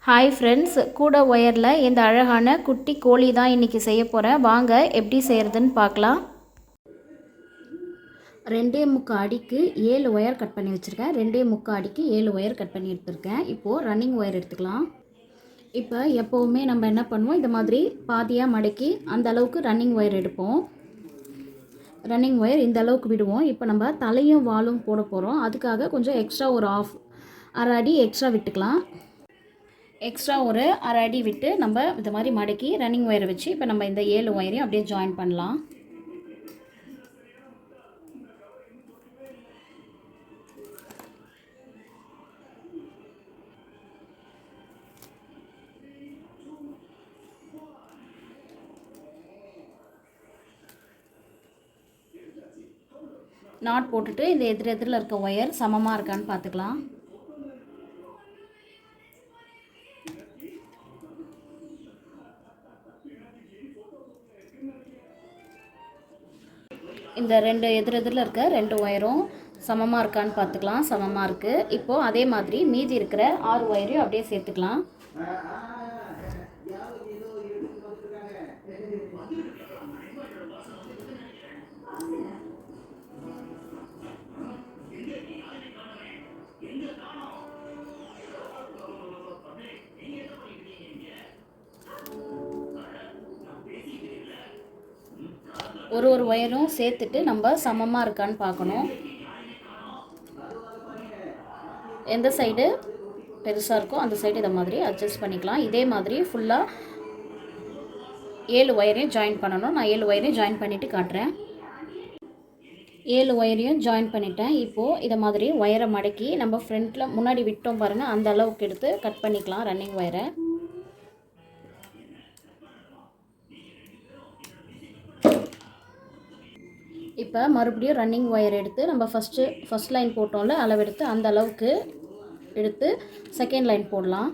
Hi friends, கூட ஒயரில் இந்த அழகான குட்டி கோழி தான் இன்றைக்கி செய்ய போகிறேன். வாங்க எப்படி செய்கிறதுன்னு பார்க்கலாம். 2.75 அடிக்கு 7 ஒயர் கட் பண்ணி வச்சுருக்கேன். 2.75 அடிக்கு 7 ஒயர் கட் பண்ணி எடுத்துருக்கேன். இப்போது ரன்னிங் ஒயர் எடுத்துக்கலாம். இப்போ எப்போவுமே நம்ம என்ன பண்ணுவோம், இந்த மாதிரி பாதியாக மடக்கி அந்த அளவுக்கு ரன்னிங் ஒயர் எடுப்போம். ரன்னிங் ஒயர் இந்த அளவுக்கு விடுவோம். இப்போ நம்ம தலையும் வாலும் போட போகிறோம். அதுக்காக கொஞ்சம் எக்ஸ்ட்ரா ஒரு அரை அடி எக்ஸ்ட்ரா விட்டுக்கலாம். எக்ஸ்ட்ரா ஒரு அரை அடி விட்டு நம்ம இந்த மாதிரி மடக்கி ரன்னிங் ஒயரை வச்சு இப்போ நம்ம இந்த 7 ஒயரையும் அப்படியே ஜாயின் பண்ணலாம். நாட் போட்டுட்டு இந்த எதிரில் இருக்க ஒயர் சமமாக இருக்கான்னு பார்த்துக்கலாம். இந்த எதிரில் இருக்க 2 ஒயரும் சமமாக இருக்கான்னு பார்த்துக்கலாம். சமமாக இருக்குது. இப்போது அதே மாதிரி மீதி இருக்கிற 6 ஒயரையும் அப்படியே சேர்த்துக்கலாம். ஒரு ஒயரும் சேர்த்துட்டு நம்ம சமமாக இருக்கான்னு பார்க்கணும். எந்த சைடு பெருசாக இருக்கோ அந்த சைடு இதை மாதிரி அட்ஜஸ்ட் பண்ணிக்கலாம். இதே மாதிரி ஃபுல்லாக 7 ஒயரையும் ஜாயின் பண்ணணும். நான் 7 ஒயரையும் ஜாயின் பண்ணிவிட்டு காட்டுறேன். 7 ஒயரையும் ஜாயின் பண்ணிட்டேன். இப்போது இதை மாதிரி ஒயரை மடக்கி நம்ம ஃப்ரண்ட்டில் முன்னாடி விட்டோம் பாருங்கள், அந்த அளவுக்கு எடுத்து கட் பண்ணிக்கலாம் ரன்னிங் ஒயரை. இப்போ மறுபடியும் ரன்னிங் ஒயர் எடுத்து நம்ம ஃபஸ்ட் லைன் போட்டோம்ல, அளவெடுத்து அந்த அளவுக்கு எடுத்து செகண்ட் லைன் போடலாம்.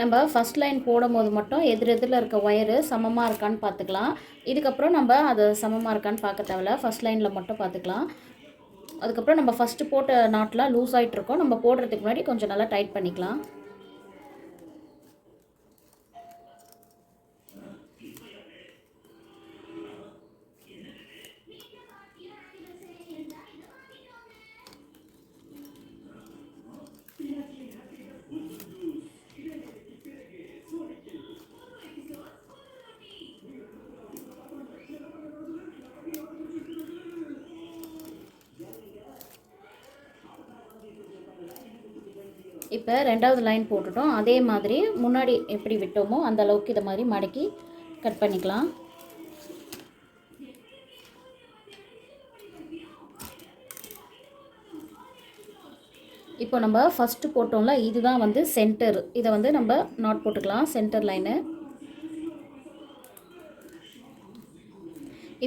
நம்ம ஃபஸ்ட் லைன் போடும்போது மட்டும் எதிரில் இருக்க ஒயரு சமமாக இருக்கான்னு பார்த்துக்கலாம். இதுக்கப்புறம் நம்ம அது சமமாக இருக்கான்னு பார்க்க தேவையில்ல. ஃபஸ்ட் லைனில் மட்டும் பார்த்துக்கலாம். அதுக்கப்புறம் நம்ம ஃபஸ்ட்டு போட்ட நாட்லாம் லூஸ் ஆகிட்ருக்கோம். நம்ம போடுறதுக்கு முன்னாடி கொஞ்சம் நல்லா டைட் பண்ணிக்கலாம். இப்போ 2வது லைன் போட்டுட்டோம். அதே மாதிரி முன்னாடி எப்படி விட்டோமோ அந்த அளவுக்கு இதை மாதிரி மடக்கி கட் பண்ணிக்கலாம். இப்போ நம்ம ஃபஸ்ட்டு போட்டோம்ல, இதுதான் வந்து சென்டர். இதை வந்து நம்ம நாட் போட்டுக்கலாம், சென்டர் லைனு.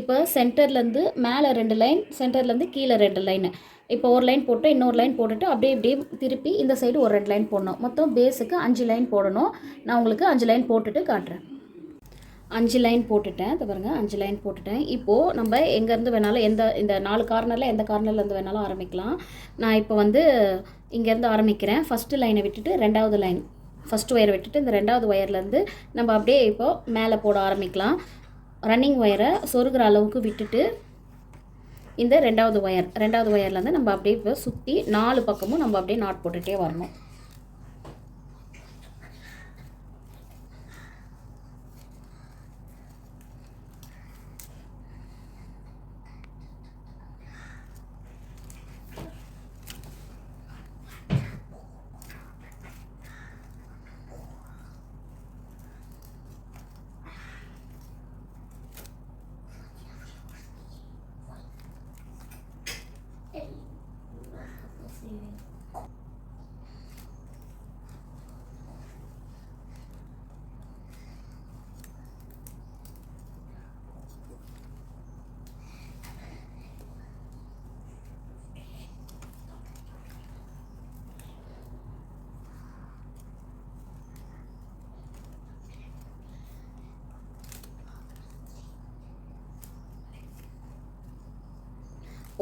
இப்போ சென்டர்லேருந்து மேலே 2 லைன், சென்டர்லேருந்து கீழே 2 லைனு. இப்போ ஒரு லைன் போட்டு இன்னொரு லைன் போட்டுட்டு அப்படியே இப்படியே திருப்பி இந்த சைடு ஒரு 2 லைன் போடணும். மொத்தம் பேஸுக்கு 5 லைன் போடணும். நான் உங்களுக்கு 5 லைன் போட்டுட்டு காட்டுறேன். 5 லைன் போட்டுட்டேன். இதை பாருங்கள், 5 லைன் போட்டுட்டேன். இப்போது நம்ம எங்கேருந்து வேணாலும் இந்த 4 கார்னரில் எந்த கார்னர்லேருந்து வேணாலும் ஆரம்பிக்கலாம். நான் இப்போ வந்து இங்கேருந்து ஆரம்பிக்கிறேன். ஃபஸ்ட்டு லைனை விட்டுட்டு 2வது லைன், ஃபஸ்ட்டு ஒயரை விட்டுட்டு இந்த 2வது ஒயர்லேருந்து நம்ம அப்படியே இப்போது மேலே போட ஆரம்பிக்கலாம். ரன்னிங் ஒயரை சொருகிற அளவுக்கு விட்டுட்டு இந்த 2வது ஒயர்லேருந்து நம்ம அப்படியே இப்போ சுற்றி 4 பக்கமும் நம்ம அப்படியே நாட் போட்டுகிட்டே வரணும்.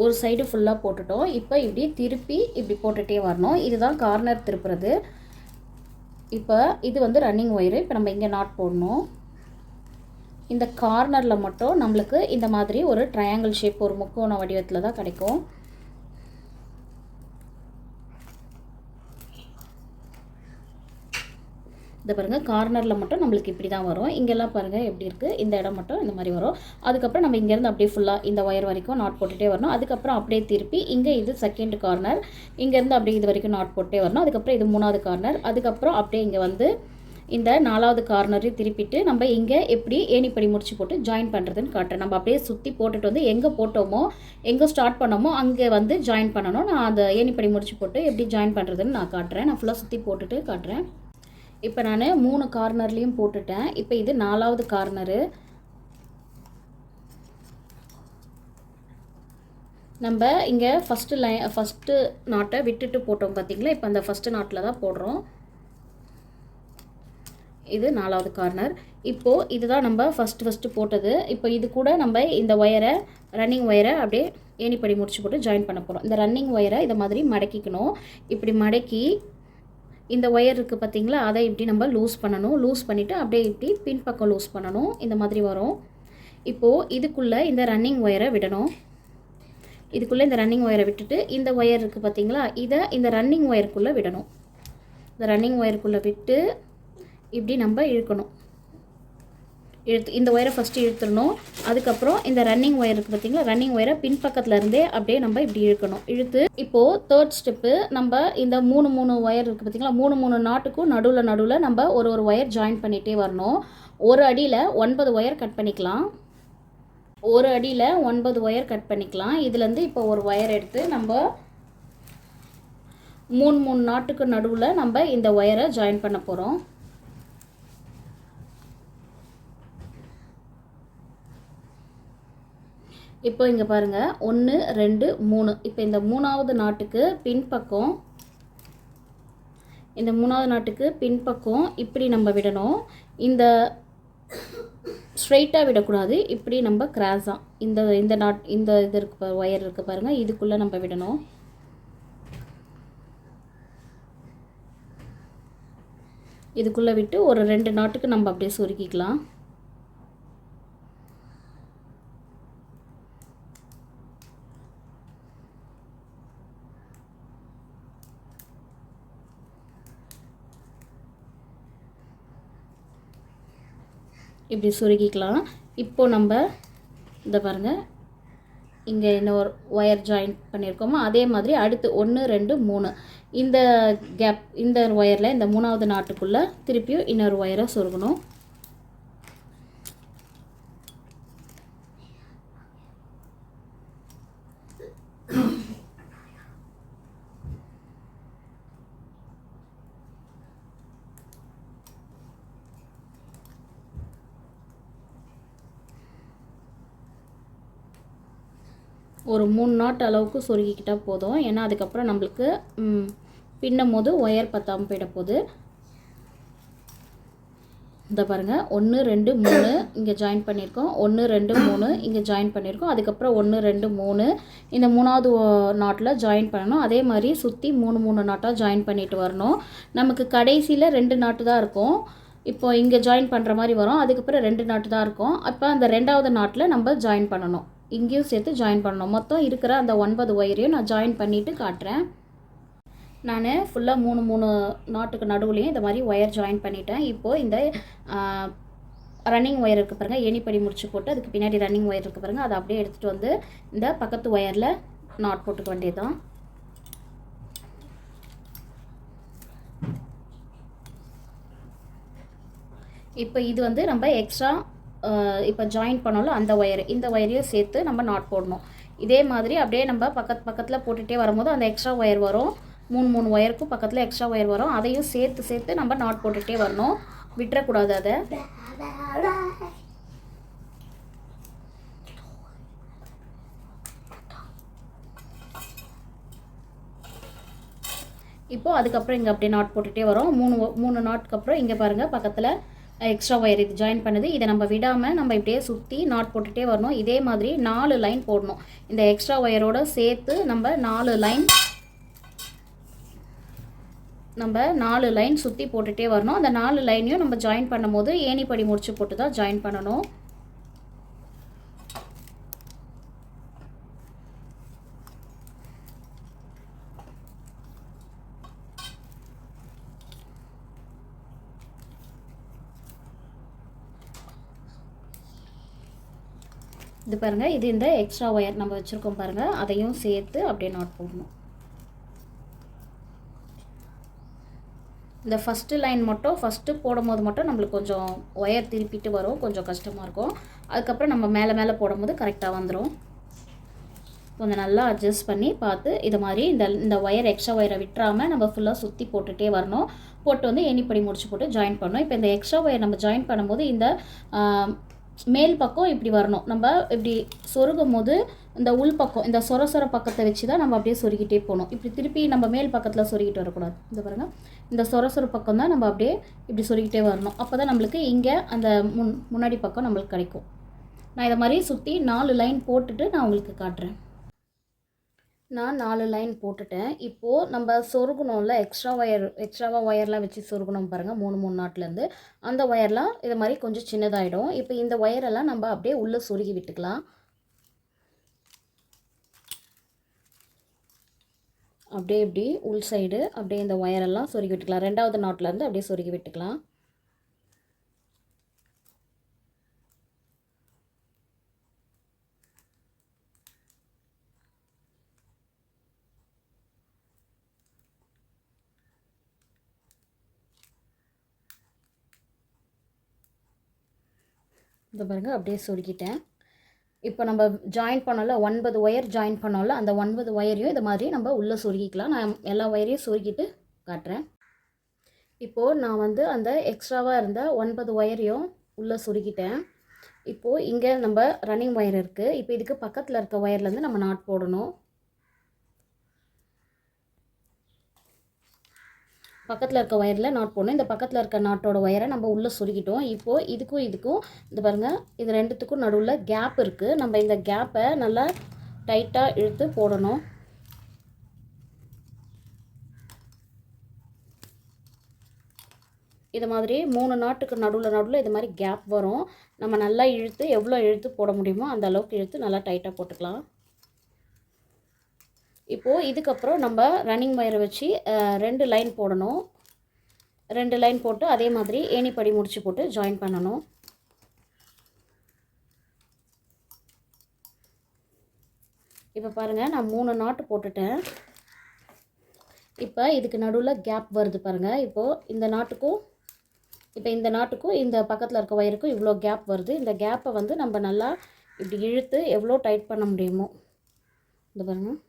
ஒரு சைடு ஃபுல்லாக போட்டுட்டோம். இப்போ இப்படி திருப்பி இப்படி போட்டுகிட்டே வரணும். இதுதான் கார்னர் திருப்புறது. இப்போ இது வந்து ரன்னிங் ஒயரு. இப்போ நம்ம இங்கே நாட் போடணும். இந்த கார்னரில் மட்டும் நம்மளுக்கு இந்த மாதிரி ஒரு ட்ரையாங்கிள் ஷேப், ஒரு முக்கோண வடிவத்தில் தான் கிடைக்கும். இதை பாருங்கள், கார்னரில் மட்டும் நம்மளுக்கு இப்படி தான் வரும். இங்கெல்லாம் பாருங்கள் எப்படி இருக்குது, இந்த இடம் மட்டும் இந்த மாதிரி வரும். அதுக்கப்புறம் நம்ம இங்கேருந்து அப்படியே ஃபுல்லாக இந்த ஒயர் வரைக்கும் நாட் போட்டுகிட்டே வரணும். அதுக்கப்புறம் அப்படியே திருப்பி இங்கே இது செகண்ட் கார்னர், இங்கேருந்து அப்படியே இது வரைக்கும் நாட் போட்டே வரணும். அதுக்கப்புறம் இது 3வது கார்னர், அதுக்கப்புறம் அப்படியே இங்கே வந்து இந்த 4வது கார்னரையும் திருப்பிட்டு நம்ம இங்கே எப்படி ஏணிப்படி முடிச்சு போட்டு ஜாயின் பண்ணுறதுன்னு காட்டுறேன். நம்ம அப்படியே சுற்றி போட்டுட்டு வந்து எங்கே போட்டோமோ, எங்கே ஸ்டார்ட் பண்ணோமோ அங்கே வந்து ஜாயின் பண்ணணும். நான் அந்த ஏணிப்படி முடிச்சு போட்டு எப்படி ஜாயின் பண்ணுறதுன்னு நான் காட்டுறேன். நான் ஃபுல்லாக சுற்றி போட்டுட்டு காட்டுறேன். இப்போ நான் 3 கார்னர்லேயும் போட்டுட்டேன். இப்போ இது 4வது கார்னரு. நம்ம இங்கே ஃபஸ்ட்டு நாட்டை விட்டுட்டு போட்டோம் பார்த்தீங்களா, இப்போ அந்த ஃபஸ்ட்டு நாட்டில் தான் போடுறோம். இது 4வது கார்னர். இப்போது இதுதான் நம்ம ஃபஸ்ட்டு போட்டது. இப்போ இது கூட நம்ம இந்த ஒயரை, ரன்னிங் ஒயரை அப்படியே ஏணிப்படி முடிச்சு போட்டு ஜாயின் பண்ண போகிறோம். இந்த ரன்னிங் ஒயரை இதை மாதிரி மடக்கிக்கணும். இப்படி மடக்கி இந்த ஒயர் இருக்குது பார்த்தீங்களா, அதை இப்படி நம்ம லூஸ் பண்ணணும். லூஸ் பண்ணிவிட்டு அப்படியே இப்படி பின்பக்கம் லூஸ் பண்ணணும். இந்த மாதிரி வரும். இப்போது இதுக்குள்ளே இந்த ரன்னிங் ஒயரை விடணும். இதுக்குள்ளே இந்த ரன்னிங் ஒயரை விட்டுட்டு இந்த ஒயர் இருக்குது பார்த்தீங்களா, இதை இந்த ரன்னிங் ஒயருக்குள்ளே விடணும். இந்த ரன்னிங் ஒயருக்குள்ளே விட்டு இப்படி நம்ம இழுக்கணும். இந்த ஒயரை ஃபஸ்ட்டு இழுத்துடணும். அதுக்கப்புறம் இந்த ரன்னிங் ஒயர் இருக்குது பார்த்தீங்களா, ரன்னிங் ஒயரை பின்பக்கத்தில் இருந்தே அப்படியே நம்ம இப்படி இழுக்கணும். இழுத்து இப்போது தேர்ட் ஸ்டெப்பு, நம்ம இந்த 3 ஒயர் இருக்குது பார்த்தீங்களா, 3 நாட்டுக்கும் நடுவில் நம்ம ஒரு ஒயர் ஜாயின் பண்ணிகிட்டே வரணும். ஒரு அடியில் 9 ஒயர் கட் பண்ணிக்கலாம். ஒரு அடியில் 9 ஒயர் கட் பண்ணிக்கலாம். இதுலேருந்து இப்போ ஒரு ஒயர் எடுத்து நம்ம 3 நாட்டுக்கு நடுவில் நம்ம இந்த ஒயரை ஜாயின் பண்ண போகிறோம். இப்போ இங்கே பாருங்கள், 1 2 3. இப்போ இந்த 3வது நாட்டுக்கு பின்பக்கம், இந்த 3வது நாட்டுக்கு பின்பக்கம் இப்படி நம்ம விடணும். இந்த ஸ்ட்ரைட்டாக விடக்கூடாது, இப்படி நம்ம கிராஸாக இந்த இது இருக்கு, ஒயர் இருக்குது பாருங்கள், இதுக்குள்ளே நம்ம விடணும். இதுக்குள்ளே விட்டு ஒரு 2 நாட்டுக்கு நம்ம அப்படியே சுருக்கிக்கலாம். இப்படி சுருக்கிக்கலாம். இப்போ நம்ம இதை பாருங்கள், இங்கே இன்னொரு ஒயர் ஜாயின் பண்ணியிருக்கோமோ அதே மாதிரி அடுத்து 1 2 3 இந்த கேப், இந்த ஒயரில் இந்த 3வது நாட்டுக்குள்ளே திருப்பியும் இன்னொரு ஒயரை சொருகணும். ஒரு 3 நாட் அளவுக்கு சொருகிக்கிட்டால் போதும். ஏன்னா அதுக்கப்புறம் நம்மளுக்கு பின்னும் போது ஒயர் பத்தாமல் போயிட போகுது. இந்த பாருங்கள், 1 2 3 இங்கே ஜாயின் பண்ணியிருக்கோம், 1 2 3 இங்கே ஜாயின் பண்ணியிருக்கோம். அதுக்கப்புறம் 1 2 3 இந்த 3வது நாட்டில் ஜாயின் பண்ணணும். அதே மாதிரி சுற்றி 3 நாட்டாக ஜாயின் பண்ணிட்டு வரணும். நமக்கு கடைசியில் 2 நாட்டு தான் இருக்கும். இப்போ இங்கே ஜாயின் பண்ணுற மாதிரி வரும். அதுக்கப்புறம் 2 நாட்டு தான் இருக்கும். அப்போ அந்த 2வது நாட்டில் நம்ம ஜாயின் பண்ணணும். இங்கேயும் சேர்த்து ஜாயின் பண்ணணும். மொத்தம் இருக்கிற அந்த 9 ஒயரையும் நான் ஜாயின் பண்ணிவிட்டு காட்டுறேன். நான் ஃபுல்லாக 3 நாட்டுக்கு நடுவுலையும் இந்த மாதிரி ஒயர் ஜாயின் பண்ணிட்டேன். இப்போது இந்த ரன்னிங் ஒயர் இருக்குது பாருங்கள், ஏணிப்படி முடிச்சு போட்டு அதுக்கு பின்னாடி ரன்னிங் ஒயர் இருக்குது பாருங்கள், அதை அப்படியே எடுத்துகிட்டு வந்து இந்த பக்கத்து ஒயரில் நாட் போட்டுக்க வேண்டியது தான். இப்போ இது வந்து நம்ம எக்ஸ்ட்ரா இப்போ ஜாயின் பண்ணோம்ல அந்த ஒயர், இந்த ஒயரையும் சேர்த்து நம்ம நாட் போடணும். இதே மாதிரி அப்படியே நம்ம பக்கத்தில் போட்டுகிட்டே வரும்போது அந்த எக்ஸ்ட்ரா ஒயர் வரும். 3 ஒயருக்கும் பக்கத்தில் எக்ஸ்ட்ரா ஒயர் வரும். அதையும் சேர்த்து நம்ம நாட் போட்டுகிட்டே வரணும். விட்டுறக்கூடாது அதை. இப்போது அதுக்கப்புறம் இங்கே அப்படியே நாட் போட்டுகிட்டே வரோம். 3 நாட்டுக்கு அப்புறம் இங்கே பாருங்கள், பக்கத்தில் எக்ஸ்ட்ரா ஒயர் இது ஜாயின் பண்ணுது. இதை நம்ம விடாமல் நம்ம இப்படியே சுற்றி நாட் போட்டுகிட்டே வரணும். இதே மாதிரி 4 லைன் போடணும். இந்த எக்ஸ்ட்ரா ஒயரோடு சேர்த்து நம்ம 4 லைன் சுற்றி போட்டுகிட்டே வரணும். அந்த 4 லைனையும் நம்ம ஜாயின் பண்ணும்போது ஏணிப்படி முடிச்சு போட்டு தான் ஜாயின் பண்ணணும். இது பாருங்கள், இது இந்த எக்ஸ்ட்ரா ஒயர் நம்ம வச்சுருக்கோம் பாருங்கள், அதையும் சேர்த்து அப்படியே நாட் போடணும். இந்த ஃபஸ்ட்டு லைன் மட்டும் ஃபஸ்ட்டு போடும்போது மட்டும் நம்மளுக்கு கொஞ்சம் ஒயர் திருப்பிட்டு வரும், கொஞ்சம் கஷ்டமாக இருக்கும். அதுக்கப்புறம் நம்ம மேலே மேலே போடும்போது கரெக்டாக வந்துடும். கொஞ்சம் நல்லா அட்ஜஸ்ட் பண்ணி பார்த்து இது மாதிரி இந்த ஒயர் எக்ஸ்ட்ரா ஒயரை விட்டுறாமல் நம்ம ஃபுல்லாக சுற்றி போட்டுகிட்டே வரணும். போட்டு வந்து எண்ணிப்படி முடிச்சு போட்டு ஜாயின் பண்ணணும். இப்போ இந்த எக்ஸ்ட்ரா ஒயர் நம்ம ஜாயின் பண்ணும்போது இந்த மேல் பக்கம் இப்படி வரணும். நம்ம இப்படி சொருகும் போது இந்த உள் பக்கம் இந்த சொர பக்கத்தை வச்சு தான் நம்ம அப்படியே சொருகிட்டே போகணும். இப்படி திருப்பி நம்ம மேல் பக்கத்தில் சொருகிட்டு வரக்கூடாது. இந்த பாருங்கள், இந்த சொர பக்கம் தான் நம்ம அப்படியே இப்படி சொருகிட்டே வரணும். அப்போ தான் நம்மளுக்கு இங்கே அந்த முன்னாடி பக்கம் நம்மளுக்கு கிடைக்கும். நான் இதை மாதிரி சுற்றி 4 லைன் போட்டுட்டு நான் உங்களுக்கு காட்டுறேன். நான் 4 லைன் போட்டுட்டேன். இப்போது நம்ம சொருகணும்ல, எக்ஸ்ட்ராவாக ஒயர்லாம் வச்சு சொருகணும் பாருங்கள், 3 நாட்லேருந்து அந்த ஒயர்லாம் இது மாதிரி கொஞ்சம் சின்னதாகிடும். இப்போ இந்த ஒயரெல்லாம் நம்ம அப்படியே உள்ளே சொருகி விட்டுக்கலாம். அப்படியே இப்படி உள் சைடு அப்படியே இந்த ஒயரெல்லாம் சொருகி விட்டுக்கலாம். 2வது நாட்லேருந்து அப்படியே சொருகி விட்டுக்கலாம். இந்த பாருங்கள், அப்படியே சொருகிட்டேன். இப்போ நம்ம ஜாயின் பண்ணோம்ல, 9 ஒயர் ஜாயின் பண்ணோம்ல, அந்த 9 ஒயரையும் இது மாதிரி நம்ம உள்ளே சொருகிக்கலாம். நான் எல்லா ஒயரையும் சொருகிட்டு காட்டுறேன். இப்போது நான் வந்து அந்த எக்ஸ்ட்ராவாக இருந்த 9 ஒயரையும் உள்ளே சொருகிட்டேன். இப்போது இங்கே நம்ம ரன்னிங் ஒயர் இருக்குது. இப்போ இதுக்கு பக்கத்தில் இருக்க ஒயர்லேருந்து நம்ம நாட் போடணும். பக்கத்தில் இருக்க ஒயரில் நாட் போடணும். இந்த பக்கத்தில் இருக்க நாட்டோட ஒயரை நம்ம உள்ளே சொருகிட்டோம். இப்போது இதுக்கும் இந்த பாருங்கள், இது ரெண்டுத்துக்கும் நடுவில் கேப் இருக்குது. நம்ம இந்த கேப்பை நல்லா டைட்டாக இழுத்து போடணும். இது மாதிரி 3 நாட்டுக்கு நடுவில் இது மாதிரி கேப் வரும். நம்ம நல்லா இழுத்து எவ்வளோ இழுத்து போட முடியுமோ அந்த அளவுக்கு இழுத்து நல்லா டைட்டாக போட்டுக்கலாம். இப்போது இதுக்கப்புறம் நம்ம ரன்னிங் ஒயரை வச்சு 2 லைன் போடணும். 2 லைன் போட்டு அதே மாதிரி ஏணிப்படி முடிச்சு போட்டு ஜாயின் பண்ணணும். இப்போ பாருங்கள், நான் 3 நாட்டு போட்டுட்டேன். இப்போ இதுக்கு நடுவில் கேப் வருது பாருங்கள். இப்போது இந்த நாட்டுக்கும் இந்த பக்கத்தில் இருக்க ஒயருக்கும் இவ்வளோ கேப் வருது. இந்த கேப்பை வந்து நம்ம நல்லா இப்படி இழுத்து எவ்வளோ டைட் பண்ண முடியுமோ இந்த பாருங்கள்.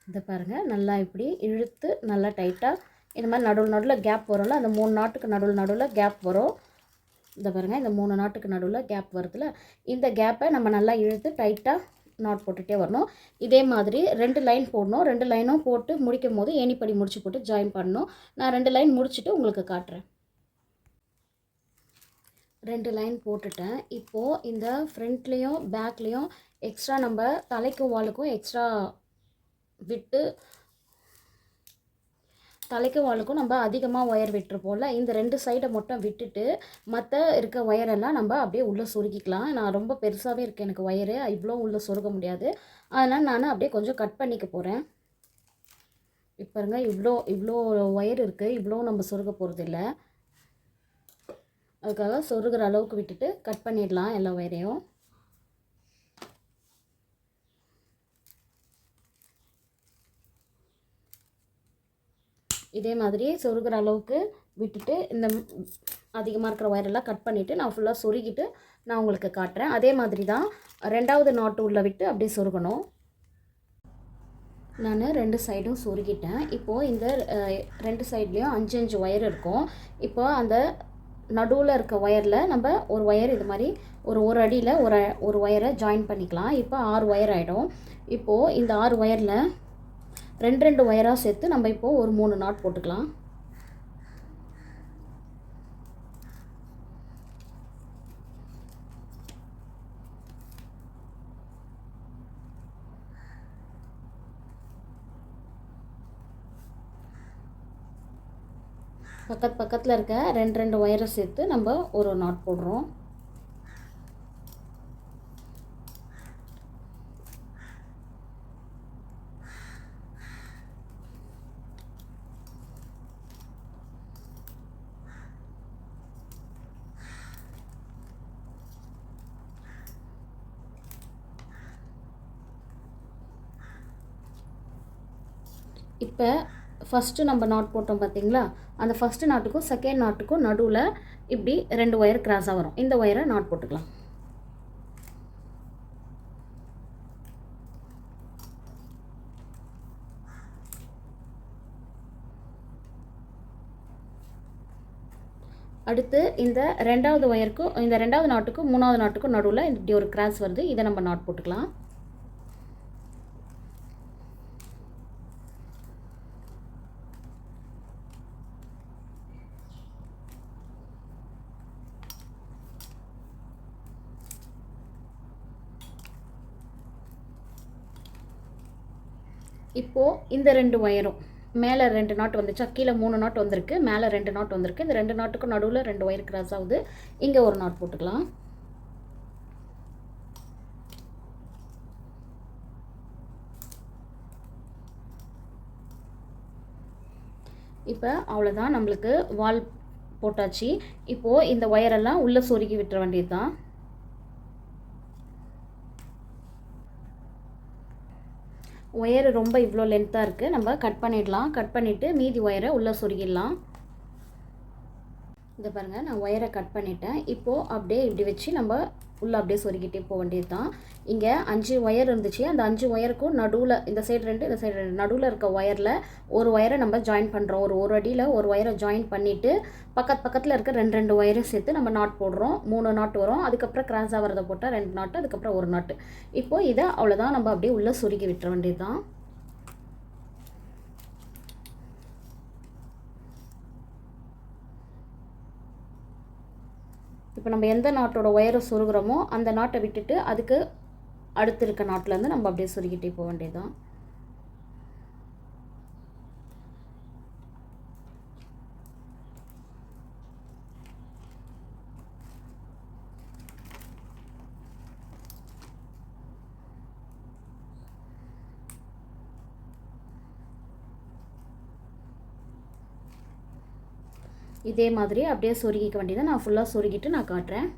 இதை பாருங்கள், நல்லா இப்படி இழுத்து நல்லா டைட்டாக இந்த மாதிரி நடுவில் கேப் வரும்ல, அந்த 3 நாட்டுக்கு நடுவில் கேப் வரும். இதை பாருங்கள், இந்த 3 நாட்டுக்கு நடுவில் கேப் வருதுல்ல, இந்த கேப்பை நம்ம நல்லா இழுத்து டைட்டாக நாட் போட்டுகிட்டே வரணும். இதே மாதிரி 2 லைன் போடணும். 2 லைனும் போட்டு முடிக்கும் போது ஏணிப்படி முடிச்சு போட்டு ஜாயின் பண்ணணும். நான் 2 லைன் முடிச்சுட்டு உங்களுக்கு காட்டுறேன். 2 லைன் போட்டுட்டேன். இப்போது இந்த ஃப்ரண்ட்லேயும் பேக்லேயும் எக்ஸ்ட்ரா நம்ம தலைக்கும் வாலுக்கும் எக்ஸ்ட்ரா விட்டு, தலைக்கு வாலுக்கும் நம்ம அதிகமாக ஒயர் விட்டுருப்போம்ல, இந்த 2 சைடை மட்டும் விட்டுட்டு மற்ற இருக்க ஒயரெல்லாம் நம்ம அப்படியே உள்ளே சொருகிக்கலாம். நான் ரொம்ப பெருசாகவே இருக்குது எனக்கு ஒயரு, இவ்வளோ உள்ளே சொருக முடியாது. அதனால் நான் அப்படியே கொஞ்சம் கட் பண்ணிக்க போகிறேன். இப்போ பாருங்க, இவ்வளோ ஒயர் இருக்குது, இவ்வளோ நம்ம சொருக போகிறது இல்லை. அதுக்காக சொருகிற அளவுக்கு விட்டுட்டு கட் பண்ணிடலாம் எல்லா ஒயரையும். இதே மாதிரி சொருகிற அளவுக்கு விட்டுட்டு இந்த அதிகமாக இருக்கிற ஒயரெல்லாம் கட் பண்ணிவிட்டு நான் ஃபுல்லாக சொருகிட்டு நான் உங்களுக்கு காட்டுறேன். அதே மாதிரி தான் 2வது நாட்டு உள்ளே விட்டு அப்படியே சொருகணும். நான் 2 சைடும் சொருகிட்டேன். இப்போது இந்த 2 சைட்லேயும் 5 ஒயர் இருக்கும். இப்போ அந்த நடுவில் இருக்க ஒயரில் நம்ம ஒரு ஒயர் இது மாதிரி ஒரு அடியில் ஒரு ஒயரை ஜாயின் பண்ணிக்கலாம். இப்போ 6 ஒயர் ஆகிடும். இப்போது இந்த 6 ஒயரில் 2 ஒயராக சேர்த்து நம்ம இப்போது ஒரு 3 நாட் போட்டுக்கலாம். பக்கத்தில் இருக்க 2 ஒயரை சேர்த்து நம்ம ஒரு நாட் போடுறோம். இப்போ ஃபஸ்ட்டு நம்ம நாட் போட்டோம் பார்த்தீங்களா, அந்த ஃபஸ்ட்டு நாட்டுக்கும் செகண்ட் நாட்டுக்கும் நடுவில் இப்படி 2 ஒயர் கிராஸாக வரும். இந்த ஒயரை நாட் போட்டுக்கலாம். அடுத்து இந்த 2வது ஒயருக்கும் இந்த 2வது நாட்டுக்கும் 3வது நாட்டுக்கும் நடுவில் இப்படி ஒரு கிராஸ் வருது. இதை நம்ம நாட் போட்டுக்கலாம். இப்போது இந்த 2 ஒயரும் மேலே 2 நாட் வந்துச்சா, கீழே 3 நாட் வந்திருக்கு, மேலே 2 நாட் வந்திருக்கு. இந்த 2 நாட்டுக்கும் நடுவில் 2 ஒயர் கிராஸ் ஆகுது. இங்கே ஒரு நாட் போட்டுக்கலாம். இப்போ அவ்வளோதான், நம்மளுக்கு வால் போட்டாச்சு. இப்போது இந்த ஒயரெல்லாம் உள்ளே சொருகி விட்டுற வேண்டியது தான். ஒயர் ரொம்ப இவ்வளோ லென்த்தாக இருக்குது, நம்ம கட் பண்ணிடலாம். கட் பண்ணிவிட்டு மீதி ஒயரை உள்ளே சொருகிடலாம். இதை பாருங்கள், நான் ஒயரை கட் பண்ணிட்டேன். இப்போது அப்படியே இப்படி வச்சு நம்ம உள்ளே அப்படியே சொருகிட்டே போக வேண்டியது தான். இங்கே 5 ஒயர் இருந்துச்சு. அந்த 5 ஒயருக்கும் நடுவில் இந்த சைடு 2 இந்த சைடு 2 நடுவில் இருக்க ஒயரில் ஒரு ஒயரை நம்ம ஜாயின் பண்ணுறோம். ஒரு அடியில் ஒரு ஒயரை ஜாயின் பண்ணிவிட்டு பக்கத்தில் இருக்க 2 ஒயரை சேர்த்து நம்ம நாட் போடுறோம். 3 நாட் வரும். அதுக்கப்புறம் கிராஸாக வரதை போட்டால் 2 நாட்டு, அதுக்கப்புறம் ஒரு நாட்டு. இப்போது இதை அவ்வளோதான், நம்ம அப்படியே உள்ளே சொருகி விட்டுற வேண்டியது தான். இப்போ நம்ம எந்த நாட்டோட ஒயரை சொருகிறோமோ அந்த நாட்டை விட்டுட்டு அதுக்கு அடுத்து இருக்க நாட்டிலேருந்து நம்ம அப்படியே சொருகிட்டே போக வேண்டியதுதான். இதே மாதிரி அப்படியே சொருகிக்க வேண்டியதை நான் ஃபுல்லாக சொருகிட்டு நான் காட்டுறேன்.